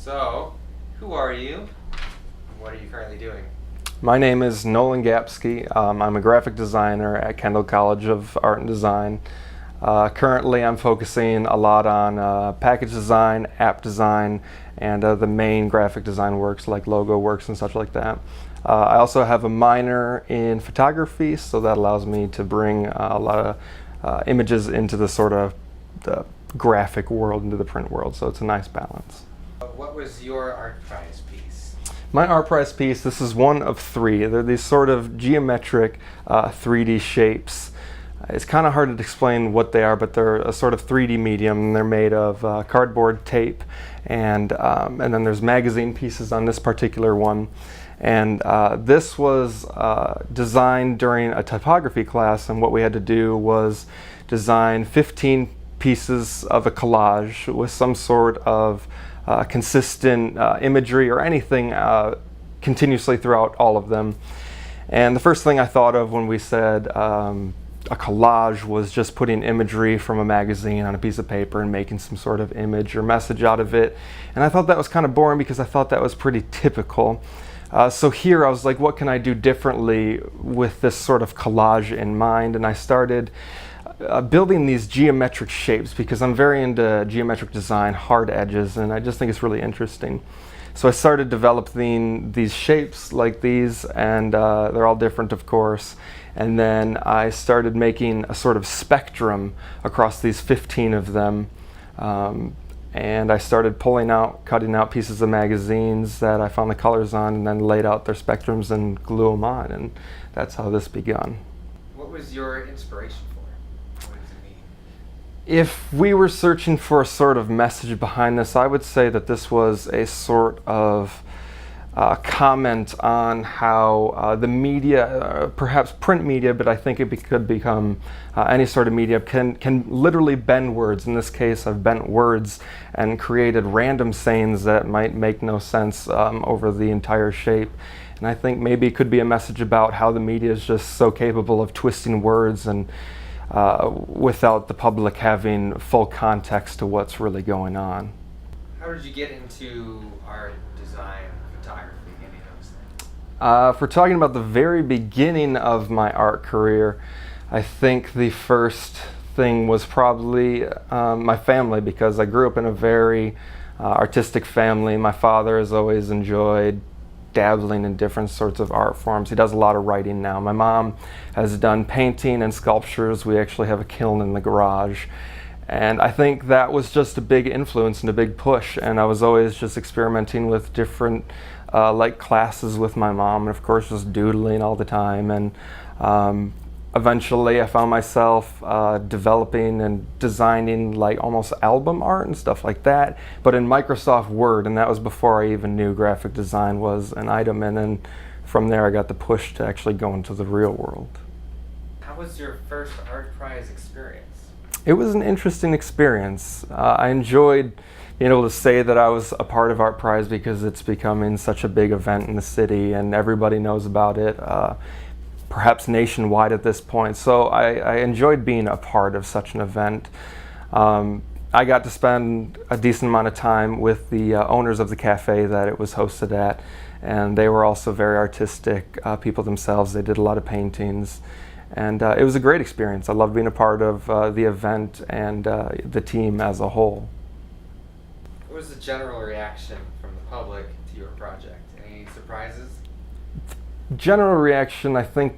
So, who are you? And what are you currently doing? My name is Nolan Gapsky. I'm a graphic designer at Kendall College of Art and Design. Currently, I'm focusing a lot on package design, app design, and the main graphic design works like logo works and such like that. I also have a minor in photography, so that allows me to bring a lot of images into the sort of the graphic world, into the print world, so it's a nice balance. What was your art prize piece? My art prize piece, this is one of three. They're these sort of geometric 3D shapes. It's kind of hard to explain what they are, but they're a sort of 3D medium. They're made of cardboard tape, and then there's magazine pieces on this particular one. And this was designed during a typography class, and what we had to do was design 15 pieces of a collage with some sort of consistent imagery or anything continuously throughout all of them. And the first thing I thought of when we said a collage was just putting imagery from a magazine on a piece of paper and making some sort of image or message out of it. And I thought that was kind of boring because I thought that was pretty typical. So here I was like, what can I do differently with this sort of collage in mind? And I started building these geometric shapes because I'm very into geometric design, hard edges, and I just think it's really interesting. So I started developing these shapes like these, and they're all different, of course. And then I started making a sort of spectrum across these 15 of them. And I started cutting out pieces of magazines that I found the colors on, and then laid out their spectrums and glue them on. And that's how this begun. What was your inspiration for? What does it mean? If we were searching for a sort of message behind this, I would say that this was a sort of comment on how the media, perhaps print media, but I think it could become any sort of media, can literally bend words. In this case, I've bent words and created random sayings that might make no sense over the entire shape. And I think maybe it could be a message about how the media is just so capable of twisting words and without the public having full context to what's really going on. How did you get into art, design, photography, any of those things? If we're talking about the very beginning of my art career, I think the first thing was probably my family, because I grew up in a very artistic family. My father has always enjoyed dabbling in different sorts of art forms. He does a lot of writing now. My mom has done painting and sculptures. We actually have a kiln in the garage. And I think that was just a big influence and a big push. And I was always just experimenting with different like classes with my mom, and of course just doodling all the time. And eventually I found myself developing and designing like almost album art and stuff like that, but in Microsoft Word, and that was before I even knew graphic design was an item. And then from there I got the push to actually go into the real world. How was your first art prize experience? It was an interesting experience. I enjoyed being able to say that I was a part of Art Prize because it's becoming such a big event in the city and everybody knows about it, perhaps nationwide at this point. So I enjoyed being a part of such an event. I got to spend a decent amount of time with the owners of the cafe that it was hosted at, and they were also very artistic people themselves. They did a lot of paintings. And it was a great experience. I loved being a part of the event and the team as a whole. What was the general reaction from the public to your project? Any surprises? General reaction, I think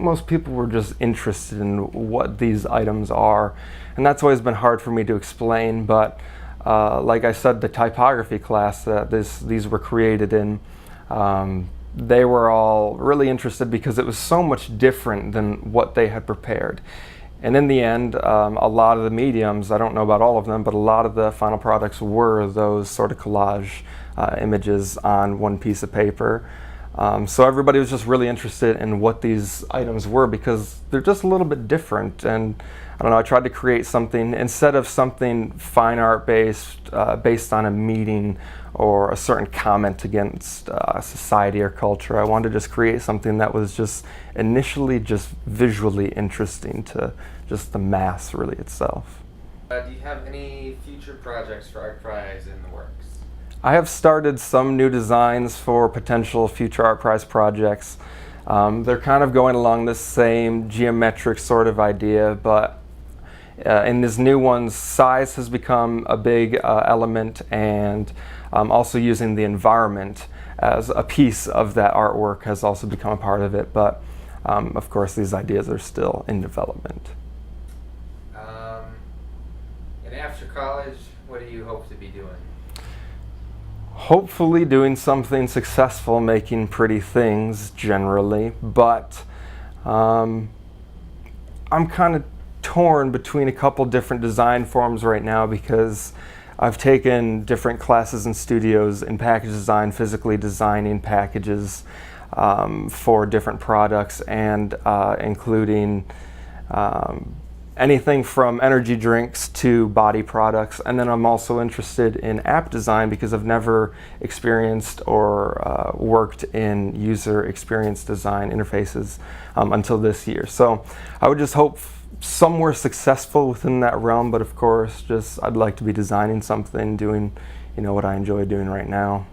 most people were just interested in what these items are. And that's always been hard for me to explain, but like I said, the typography class that these were created in, they were all really interested because it was so much different than what they had prepared. And in the end, a lot of the mediums, I don't know about all of them, but a lot of the final products were those sort of collage images on one piece of paper. So everybody was just really interested in what these items were because they're just a little bit different. And I don't know, I tried to create something, instead of something fine art based on a meeting or a certain comment against society or culture. I wanted to just create something that was just initially just visually interesting to just the mass really itself. Do you have any future projects for Art Prize in the works? I have started some new designs for potential future Art Prize projects. They're kind of going along this same geometric sort of idea, but in these new ones, size has become a big element, and also using the environment as a piece of that artwork has also become a part of it. But of course, these ideas are still in development. And after college, what do you hope to be doing? Hopefully doing something successful, making pretty things generally, but I'm kind of torn between a couple different design forms right now, because I've taken different classes in studios in package design, physically designing packages for different products, and including anything from energy drinks to body products. And then I'm also interested in app design, because I've never experienced or worked in user experience design interfaces until this year. So I would just hope somewhere successful within that realm, but of course, just I'd like to be designing something, doing what I enjoy doing right now.